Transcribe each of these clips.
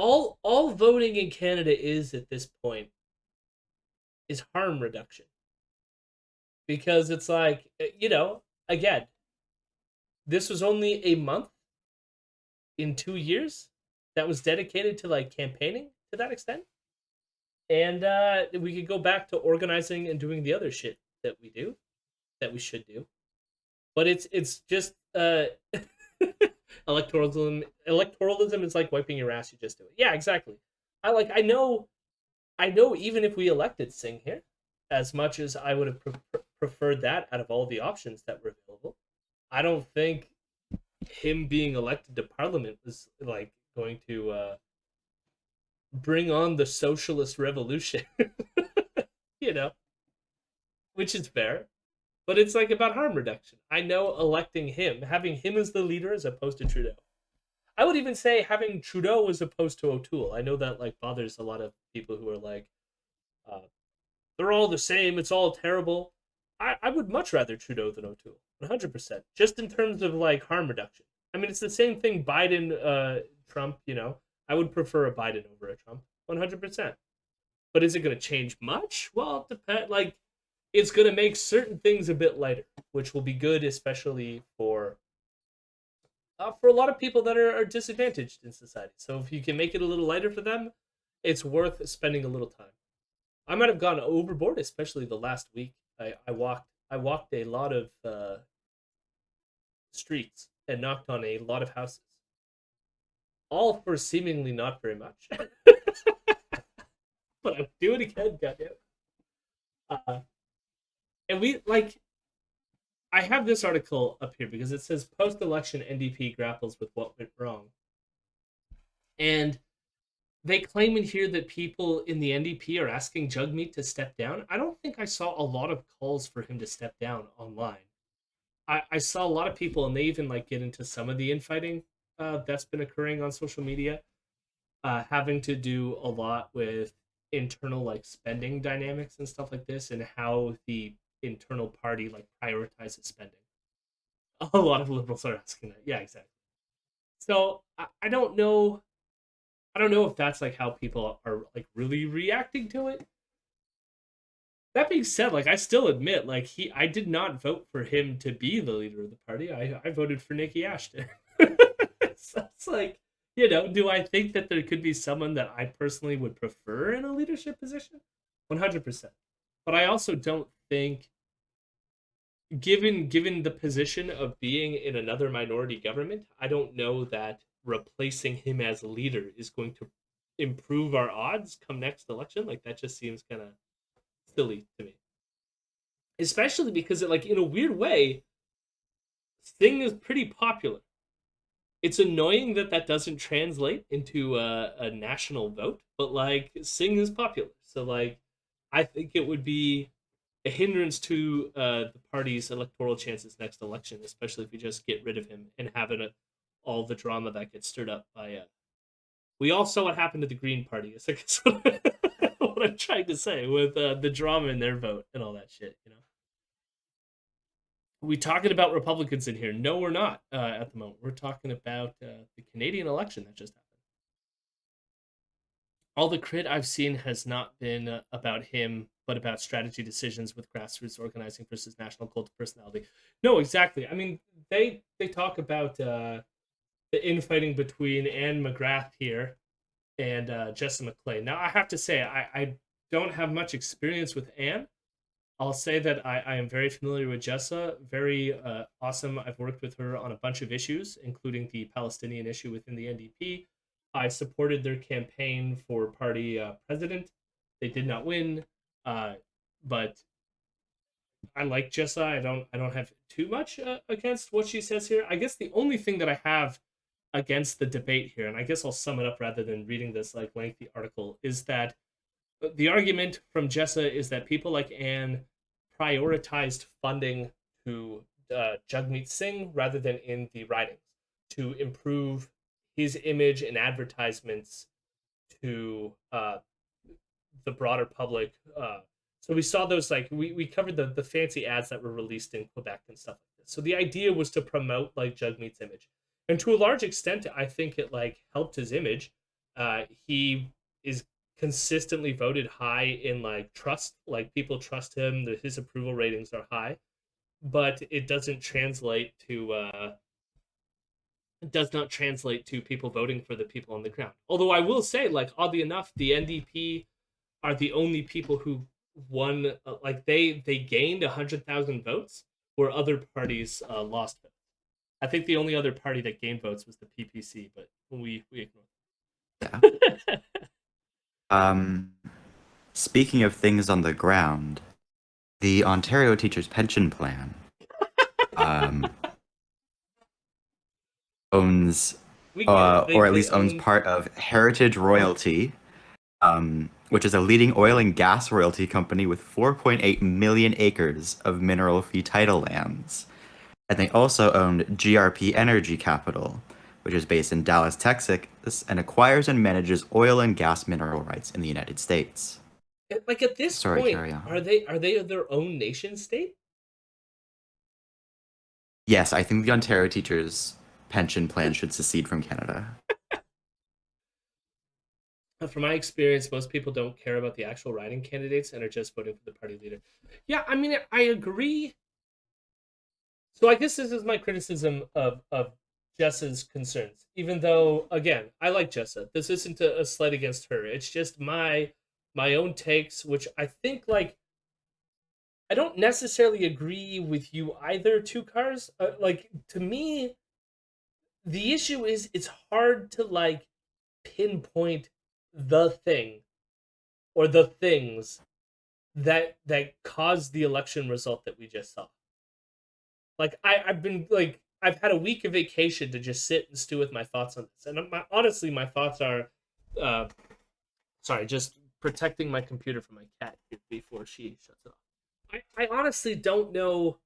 all voting in Canada is at this point is harm reduction, because it's like, again, this was only a month in 2 years that was dedicated to like campaigning to that extent, and we could go back to organizing and doing the other shit that we do, that we should do. But it's just electoralism is like wiping your ass. You just do it. Yeah, exactly. I know even if we elected Singh here, as much as I would have preferred that out of all the options that were available, I don't think him being elected to parliament was like going to bring on the socialist revolution, you know, which is fair. But it's like about harm reduction. I know electing him, having him as the leader as opposed to Trudeau. I would even say having Trudeau as opposed to O'Toole. I know that like bothers a lot of people who are like, uh, they're all the same. It's all terrible. I would much rather Trudeau than O'Toole, 100%. Just in terms of like harm reduction. I mean, it's the same thing. Biden, Trump. I would prefer a Biden over a Trump, 100%. But is it going to change much? Well, it depends. Like, it's going to make certain things a bit lighter, which will be good, especially for a lot of people that are disadvantaged in society. So if you can make it a little lighter for them, it's worth spending a little time. I might have gone overboard, especially the last week. I walked a lot of streets and knocked on a lot of houses, all for seemingly not very much. But I'll do it again, goddamn. Uh, and we like I have this article up here because it says post-election NDP grapples with what went wrong, and they claim in here that people in the NDP are asking Jugmeat to step down. I don't think I saw a lot of calls for him to step down online. I saw a lot of people, and they even like get into some of the infighting that's been occurring on social media, having to do a lot with internal like spending dynamics and stuff like this, and how the internal party like prioritizes spending. A lot of liberals are asking that. Yeah, exactly. So I don't know. I don't know if that's like how people are like really reacting to it. That being said, like I still admit, like I did not vote for him to be the leader of the party. I voted for Nikki Ashton. So it's like, do I think that there could be someone that I personally would prefer in a leadership position? 100%. But I also don't think, given the position of being in another minority government, I don't know that replacing him as a leader is going to improve our odds come next election. Like that just seems kind of silly to me. Especially because it like in a weird way, Sting is pretty popular. It's annoying that that doesn't translate into a national vote, but like Singh is popular. So like I think it would be a hindrance to the party's electoral chances next election, especially if we just get rid of him and have all the drama that gets stirred up by. We all saw what happened to the Green Party. It's like what I'm trying to say with the drama in their vote and all that shit. We talking about Republicans in here? No, we're not at the moment. We're talking about the Canadian election that just happened. All the crit I've seen has not been about him, but about strategy decisions with grassroots organizing versus national cult of personality. No, exactly. I mean, they talk about the infighting between Anne McGrath here and Jessa McClain. Now, I have to say, I don't have much experience with Anne. I'll say that I am very familiar with Jessa. Very awesome. I've worked with her on a bunch of issues, including the Palestinian issue within the NDP. I supported their campaign for party president. They did not win, but I like Jessa. I don't have too much against what she says here. I guess the only thing that I have against the debate here, and I guess I'll sum it up rather than reading this like lengthy article, is that the argument from Jessa is that people like Anne prioritized funding to Jagmeet Singh rather than in the writings to improve his image and advertisements to the broader public. So we saw those like we covered the fancy ads that were released in Quebec and stuff like this. So the idea was to promote like Jagmeet's image, and to a large extent, I think it like helped his image. He is consistently voted high in like trust. Like people trust him. His approval ratings are high, but it does not translate to people voting for the people on the ground. Although I will say, like oddly enough, the NDP are the only people who won. Like they gained 100,000 votes, where other parties lost votes. I think the only other party that gained votes was the PPC, but we ignored. Yeah. Um, Speaking of things on the ground, the Ontario Teachers Pension Plan um, owns, We get it. or at They least owns own. part of Heritage Royalty, which is a leading oil and gas royalty company with 4.8 million acres of mineral fee title lands. And they also owned GRP Energy Capital, which is based in Dallas, Texas, and acquires and manages oil and gas mineral rights in the United States. Like at this Sorry, point, carry on. are they their own nation state? Yes, I think the Ontario Teachers Pension Plan should secede from Canada. From my experience, most people don't care about the actual writing candidates and are just voting for the party leader. Yeah, I mean, I agree. So I guess this is my criticism of Jessa's concerns. Even though, again, I like Jessa. This isn't a slight against her. It's just my own takes, which I think like I don't necessarily agree with you either. Two cars, like to me, the issue is it's hard to like pinpoint the thing or the things that caused the election result that we just saw. Like I've been like I've had a week of vacation to just sit and stew with my thoughts on this, and honestly, my thoughts are, uh, sorry, just protecting my computer from my cat before she shuts it off. I honestly don't know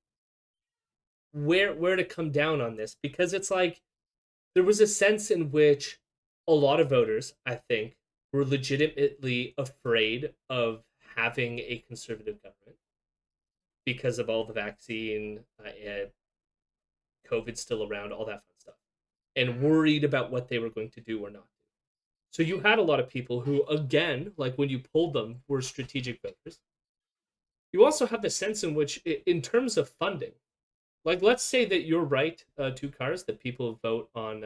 where to come down on this because it's like there was a sense in which a lot of voters, I think, were legitimately afraid of having a conservative government because of all the vaccine, COVID still around, all that fun stuff, and worried about what they were going to do or not do. So you had a lot of people who, again, like when you pulled them, were strategic voters. You also have the sense in which, in terms of funding, like let's say that you're right, two cars, that people vote on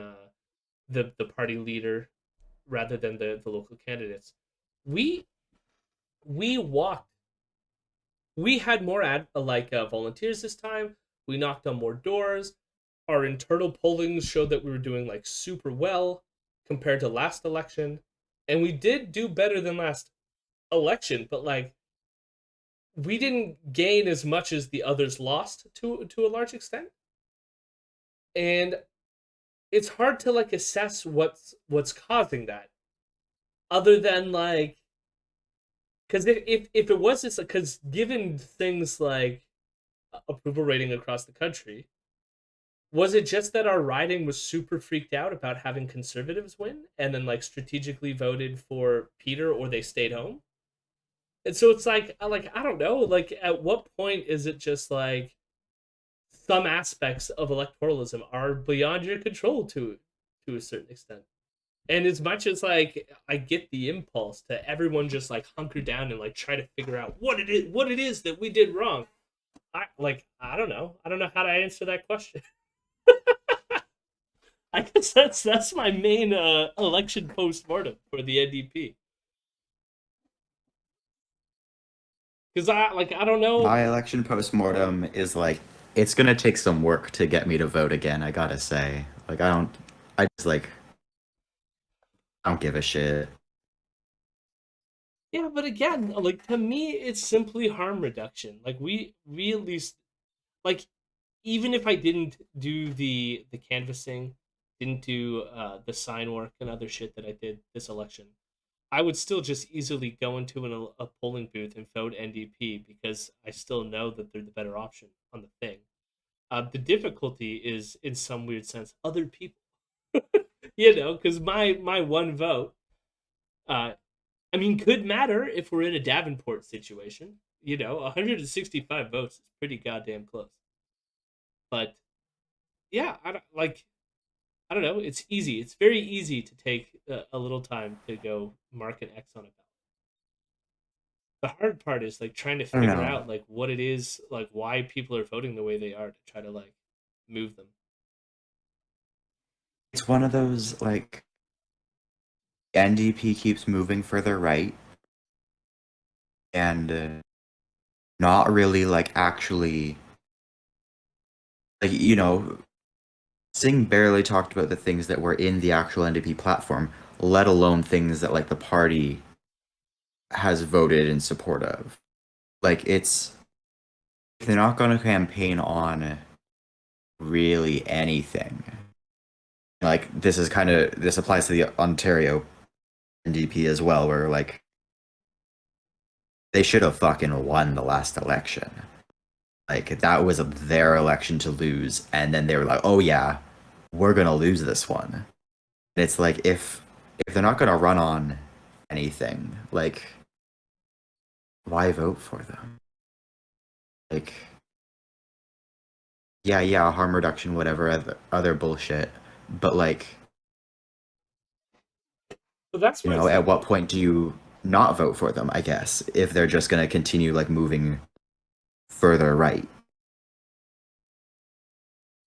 the party leader rather than the local candidates. We we walked. We had more volunteers this time. We knocked on more doors. Our internal polling showed that we were doing like super well compared to last election, and we did do better than last election. But like we didn't gain as much as the others lost to a large extent, and it's hard to like assess what's causing that other than like because if it was this because given things like approval rating across the country, was it just that our riding was super freaked out about having conservatives win and then like strategically voted for Peter or they stayed home? And so it's like I don't know, like at what point is it just like some aspects of electoralism are beyond your control to a certain extent. And as much as like I get the impulse to everyone just like hunker down and like try to figure out what it is that we did wrong. I don't know. I don't know how to answer that question. I guess that's my main election post-mortem for the NDP. Because I don't know. My election postmortem is like, it's gonna take some work to get me to vote again, I gotta say. Like, I just like, I don't give a shit. Yeah, but again, like to me, it's simply harm reduction. Like we at least like even if I didn't do the canvassing, didn't do the sign work and other shit that I did this election, I would still just easily go into a polling booth and vote NDP because I still know that they're the better option on the thing. The difficulty is, in some weird sense, other people. Because my one vote, uh, I mean, could matter if we're in a Davenport situation. 165 votes is pretty goddamn close. But yeah, I don't like. I don't know. It's easy. It's very easy to take a little time to go mark an X on a ballot. The hard part is like trying to I don't figure know. out like what it is, like why people are voting the way they are to try to like move them. It's one of those like NDP keeps moving further right and not really like actually like Singh barely talked about the things that were in the actual NDP platform, let alone things that like the party has voted in support of. Like it's they're not going to campaign on really anything. Like this applies to the Ontario NDP as well, where like they should have fucking won the last election. Like that was their election to lose, and then they were like, "Oh yeah, we're gonna lose this one." And it's like if they're not gonna run on anything, like why vote for them? Like yeah, harm reduction, whatever other bullshit, but like But that's why it's at like what point do you not vote for them? I guess if they're just gonna continue like moving further right.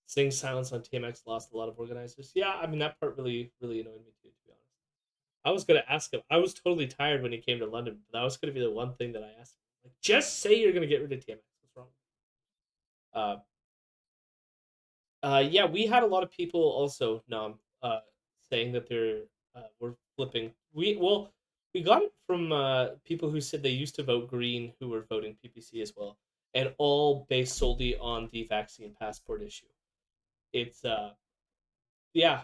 Sing's silence on TMX lost a lot of organizers. Yeah, I mean that part really annoyed me too. To be honest, I was gonna ask him. I was totally tired when he came to London, but that was gonna be the one thing that I asked him. Like, just say you're gonna get rid of TMX. What's wrong? Uh, yeah, we had a lot of people also saying that they're were flipping. We got it from people who said they used to vote Green, who were voting PPC as well, and all based solely on the vaccine passport issue. It's yeah,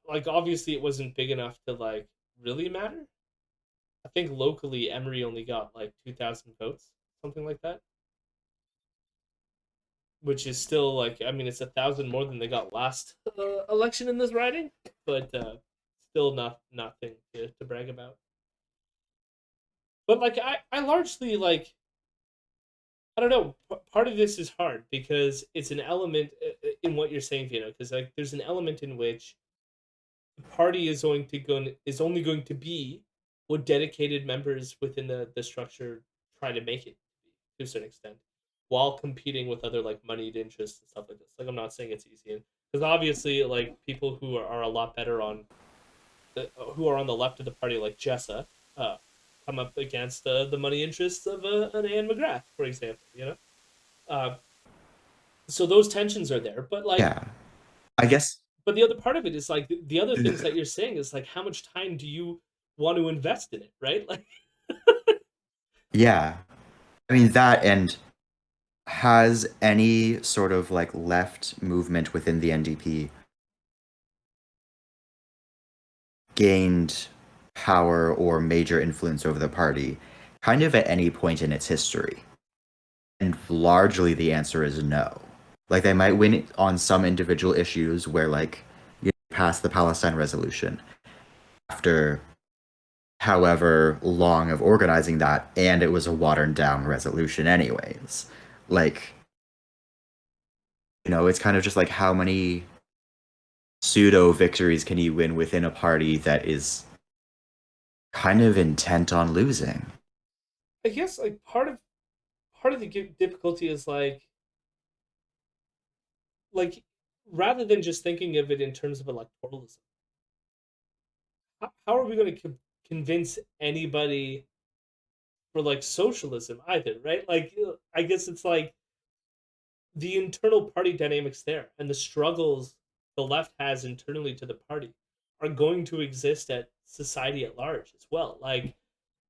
like obviously it wasn't big enough to like really matter. I think locally Emery only got like 2,000 votes, something like that, which is still like I mean it's 1,000 more than they got last election in this riding, but still nothing to brag about. But like I largely like I don't know. Part of this is hard because it's an element in what you're saying, because like there's an element in which the party is only going to be what dedicated members within the structure try to make it to a certain extent, while competing with other like moneyed interests and stuff like this. Like I'm not saying it's easy, because obviously like people who are a lot better on who are on the left of the party, like Jessa, uh, come up against the money interests of an Anne McGrath, for example. Uh, so those tensions are there, but like Yeah, I guess. but the other part of it is like the other things that you're saying is like how much time do you want to invest in it, right? Like Yeah, I mean that and has any sort of like left movement within the NDP gained power or major influence over the party kind of at any point in its history? And largely the answer is no. Like they might win it on some individual issues where like pass the Palestine resolution after however long of organizing that, and it was a watered down resolution anyways. Like, it's kind of just like how many pseudo victories can you win within a party that is kind of intent on losing? I guess like part of the difficulty is like rather than just thinking of it in terms of electoralism, how are we going to convince anybody for like socialism either, right? Like I guess it's like the internal party dynamics there and the struggles the left has internally to the party are going to exist at society at large as well. Like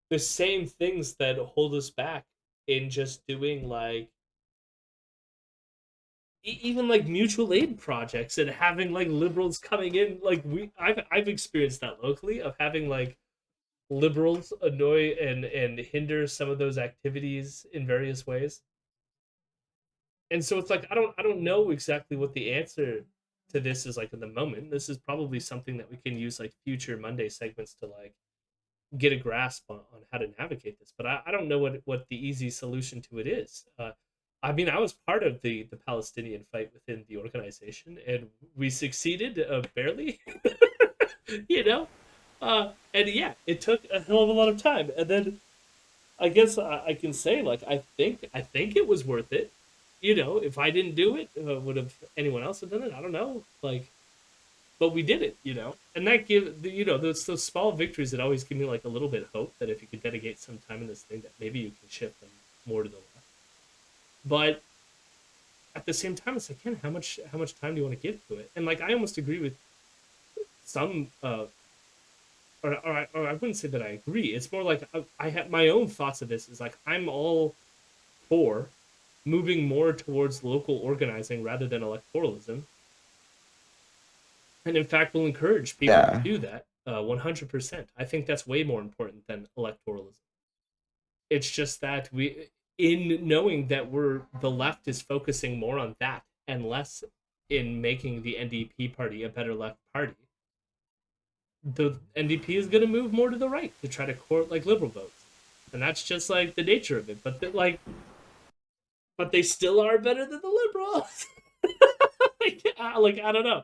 the same things that hold us back in just doing like even like mutual aid projects and having like liberals coming in like I've experienced that locally of having like liberals annoy and hinder some of those activities in various ways. And so it's like I don't know exactly what the answer to this is like in the moment. This is probably something that we can use like future Monday segments to like get a grasp on how to navigate this. But I don't know what the easy solution to it is. I mean, I was part of the Palestinian fight within the organization, and we succeeded barely. you know, and yeah, it took a hell of a lot of time, and then I guess I can say like I think it was worth it. If I didn't do it, would have anyone else have done it? I don't know. Like, but we did it. And that those small victories that always give me like a little bit of hope that if you could dedicate some time in this thing, that maybe you can shift them more to the left. But at the same time, it's like, man, how much time do you want to give to it? And like, I almost agree with some, or I wouldn't say that I agree. It's more like I have my own thoughts of this. Is like I'm all for moving more towards local organizing rather than electoralism, and in fact, will encourage people to Yeah. do that. 100%. I think that's way more important than electoralism. It's just that in knowing that the left is focusing more on that and less in making the NDP party a better left party, the NDP is going to move more to the right to try to court like liberal votes, and that's just like the nature of it. But they still are better than the liberals. like I don't know.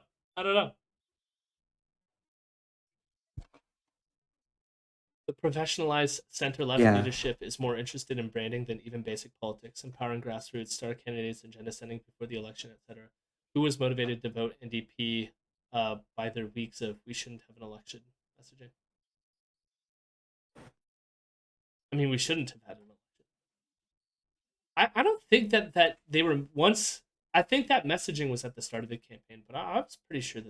The professionalized center left Yeah. leadership is more interested in branding than even basic politics, empowering grassroots, star candidates, agenda setting before the election, etc. Who was motivated to vote NDP by their weeks of we shouldn't have an election messaging? I mean, we shouldn't have had an election. I don't think that they were once. I think that messaging was at the start of the campaign, but I was pretty sure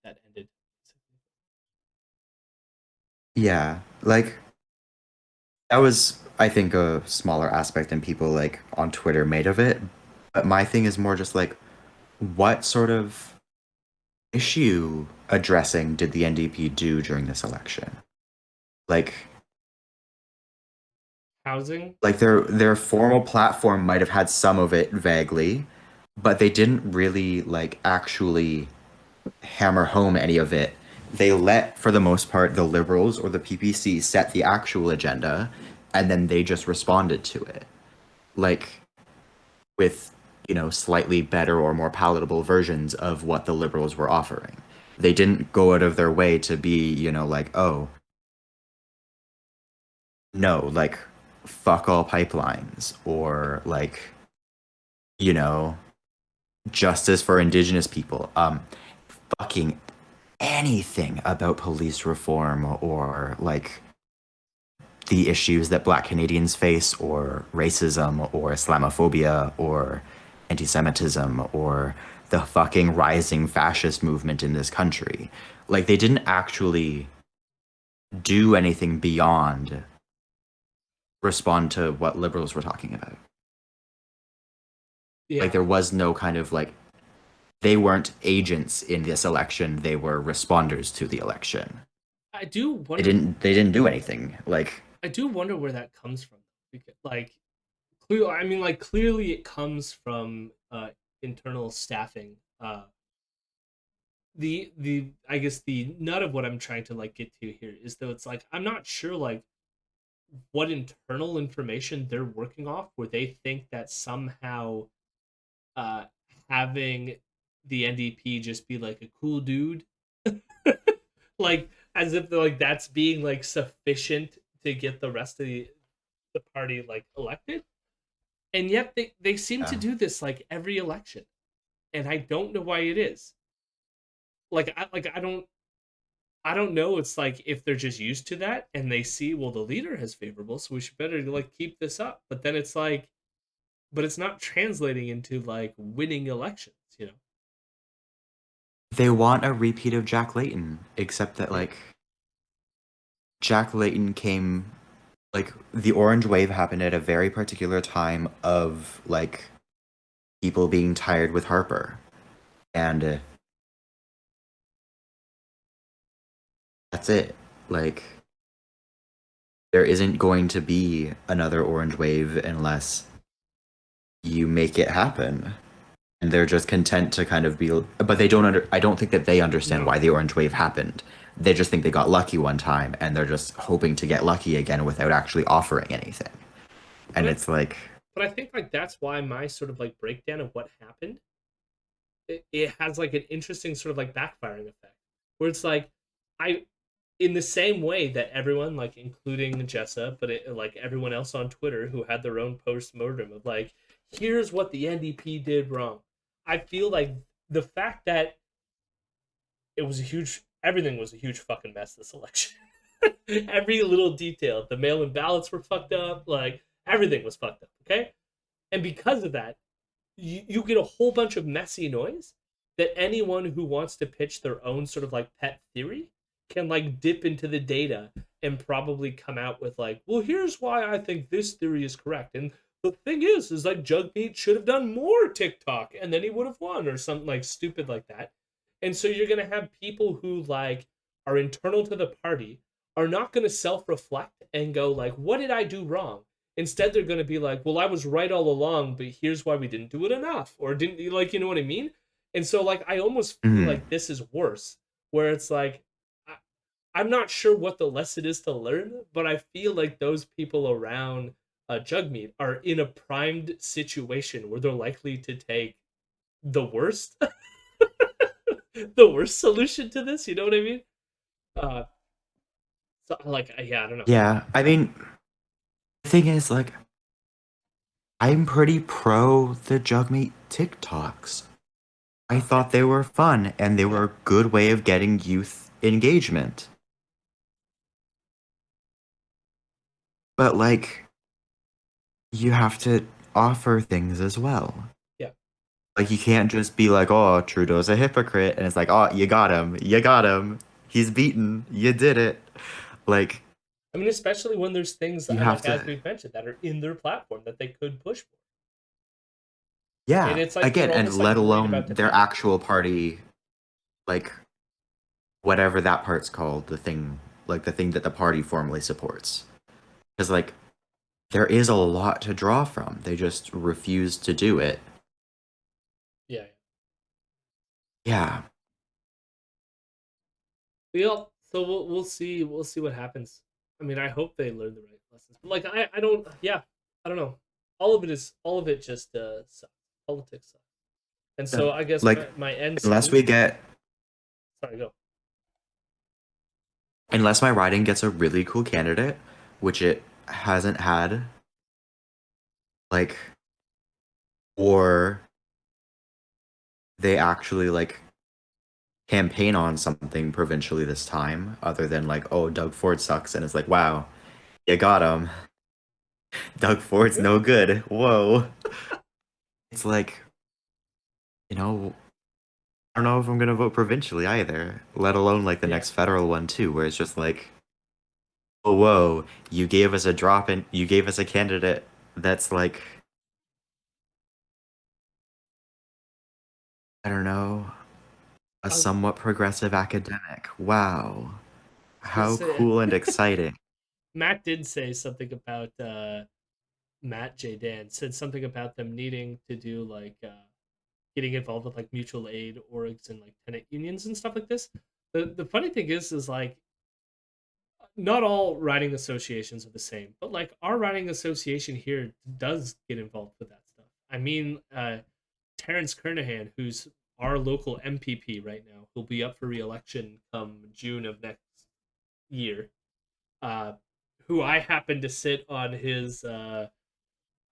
that ended. Yeah. Like that was, I think, a smaller aspect than people like on Twitter made of it. But my thing is more just like, what sort of issue addressing did the NDP do during this election? Like, Housing. their formal platform might have had some of it vaguely, but they didn't really like actually hammer home any of it. They let, for the most part, the Liberals or the PPC set the actual agenda, and then they just responded to it, like with slightly better or more palatable versions of what the Liberals were offering. They didn't go out of their way to be, like, oh no, like fuck all pipelines or like you know justice for indigenous people. Fucking anything about police reform or like the issues that black Canadians face or racism or Islamophobia or anti-Semitism or the fucking rising fascist movement in this country. Like they didn't actually do anything beyond respond to what liberals were talking about. Like Yeah, there was no kind of like they weren't agents in this election, they were responders to the election. I do They wonder. didn't do anything. Like I do wonder where that comes from. Because, like, clearly it comes from internal staffing. The I guess the nut of what I'm trying to like get to here is though it's like I'm not sure like what internal information they're working off where they think that somehow uh having the NDP just be like a cool dude, like as if like that's being like sufficient to get the rest of the party like elected, and yet they seem to yeah. do this like every election, and I don't know why it is. I don't know. It's like if they're just used to that and they see, well, the leader has favorable, so we should better like keep this up. But then it's like, but it's not translating into like winning elections. They want a repeat of Jack Layton, except that Yeah. like Jack Layton came like the orange wave happened at a very particular time of like people being tired with Harper. And that's it. Like there isn't going to be another orange wave unless you make it happen. And they're just content to kind of be, but they don't I don't think that they understand No. why the orange wave happened. They just think they got lucky one time and they're just hoping to get lucky again without actually offering anything. But And I it's like but I think like that's why my sort of like breakdown of what happened, it has like an interesting sort of like backfiring effect where it's like I in the same way that everyone like including Jessa but like everyone else on Twitter who had their own post-mortem of like here's what the NDP did wrong. I feel like the fact that it was a huge everything was a huge fucking mess this election. Every little detail, the mail-in ballots were fucked up, like everything was fucked up, okay? And because of that, you get a whole bunch of messy noise that anyone who wants to pitch their own sort of like pet theory can like dip into the data and probably come out with like, well, here's why I think this theory is correct. And the thing is like Jugmeat should have done more TikTok and then he would have won or something like stupid like that. And so you're gonna have people who like are internal to the party are not gonna self-reflect and go like, what did I do wrong? Instead, they're going to be like, well, I was right all along, but here's why we didn't do it enough. Or didn't, like, you know what I mean? And so, like, I almost feel Mhm. like this is worse, where it's like, I'm not sure what the lesson is to learn, but I feel like those people around Jugmeat are in a primed situation where they're likely to take the worst, the worst solution to this. You know what I mean? Uh, so, like, yeah, I don't know. Yeah, I mean, the thing is, like, I'm pretty pro the Jugmeat TikToks. I Yeah, thought they were fun and they were a good way of getting youth engagement. But, like, you have to offer things as well. yeah. Like, you can't just be like, oh, Trudeau's a hypocrite. And it's like, oh, you got him. You got him. He's beaten. You did it. Like, I mean, especially when there's things you that, have like as to, we've mentioned, that are in their platform that they could push for, and yeah, it's like again, they're and almost like let worried alone about their defending it. actual party, like, whatever that part's called, the thing that the party formally supports. Because, like, there is a lot to draw from. They just refuse to do it. Yeah, Yeah. yeah. Well, so we'll see what happens. I mean, I hope they learn the right lessons. But like, I don't. Yeah, I don't know. All of it just sucks. Politics sucks. And Yeah. so I guess Like, my end unless we solution. get, Sorry, go. unless my riding gets a really cool candidate, which it hasn't had, like, or they actually, like, campaign on something provincially this time, other than, like, oh, Doug Ford sucks, and it's like, wow, you got him. Doug Ford's no good. Whoa. It's like, you know, I don't know if I'm gonna vote provincially either, let alone like the Yeah. next federal one too, where it's just like, oh, whoa, you gave us a drop and you gave us a candidate that's like, I don't know, a I was somewhat progressive academic. Wow, gonna how say cool and exciting. Matt did say something about Matt J. Dan said something about them needing to do like getting involved with like mutual aid orgs and like tenant unions and stuff like this. The funny thing is like not all riding associations are the same, but like our riding association here does get involved with that stuff. I mean, Terrence Kernahan, who's our local MPP right now, who'll be up for re-election come June of next year. Uh, who I happen to sit on his.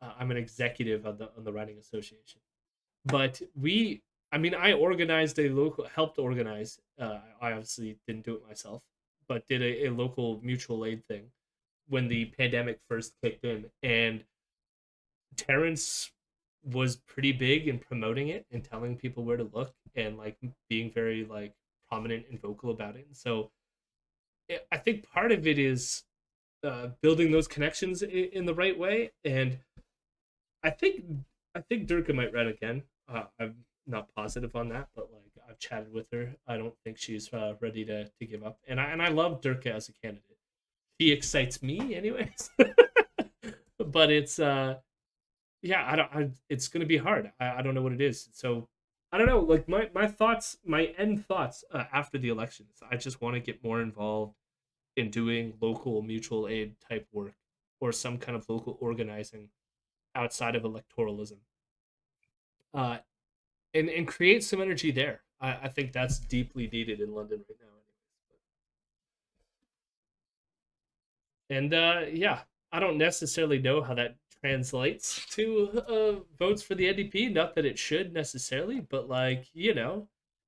I'm an executive on the riding association, but we I mean I organized a local helped organize I obviously didn't do it myself but did a local mutual aid thing when the pandemic first kicked in, and Terrence was pretty big in promoting it and telling people where to look and like being very like prominent and vocal about it. And so I think part of it is building those connections in the right way. And I think I think Durka might run again. I'm not positive on that, but like I've chatted with her. I don't think she's ready to give up. And I love Durka as a candidate. She excites me, anyways. But it's yeah, it's gonna be hard. I don't know what it is. So I don't know. Like my thoughts, my end thoughts after the elections. I just want to get more involved in doing local mutual aid type work or some kind of local organizing outside of electoralism, uh, and create some energy there. I think that's deeply needed in London right now. And yeah, I don't necessarily know how that translates to votes for the NDP. Not that it should necessarily, but like you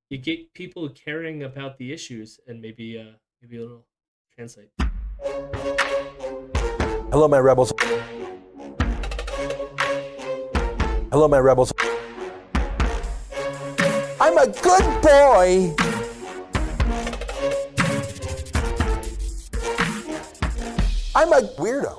get people caring about the issues, and maybe it'll translate. Hello, my rebels. Hello, my rebels. I'm a good boy. I'm a weirdo.